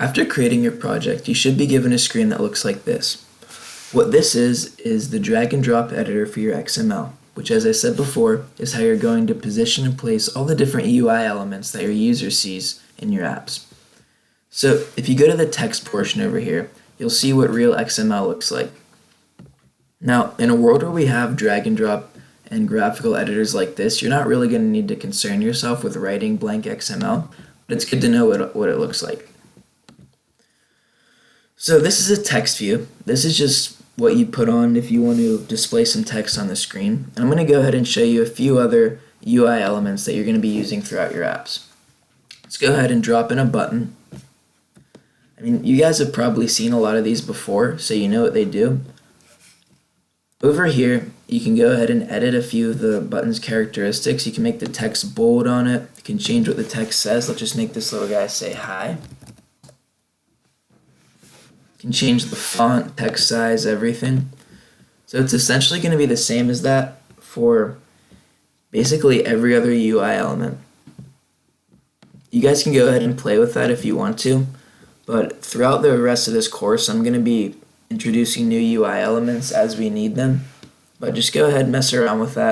After creating your project, you should be given a screen that looks like this. What this is the drag and drop editor for your XML, which, as I said before, is how you're going to position and place all the different UI elements that your user sees in your apps. So if you go to the text portion over here, you'll see what real XML looks like. Now, in a world where we have drag and drop and graphical editors like this, you're not really going to need to concern yourself with writing blank XML, but it's good to know what it looks like. So this is a text view. This is just what you put on if you want to display some text on the screen. And I'm going to go ahead and show you a few other UI elements that you're going to be using throughout your apps. Let's go ahead and drop in a button. I mean, you guys have probably seen a lot of these before, so you know what they do. Over here, you can go ahead and edit a few of the button's characteristics. You can make the text bold on it. You can change what the text says. Let's just make this little guy say hi. You can change the font, text size, everything. So it's essentially going to be the same as that for basically every other UI element. You guys can go ahead and play with that if you want to, but throughout the rest of this course, I'm going to be introducing new UI elements as we need them. But just go ahead and mess around with that.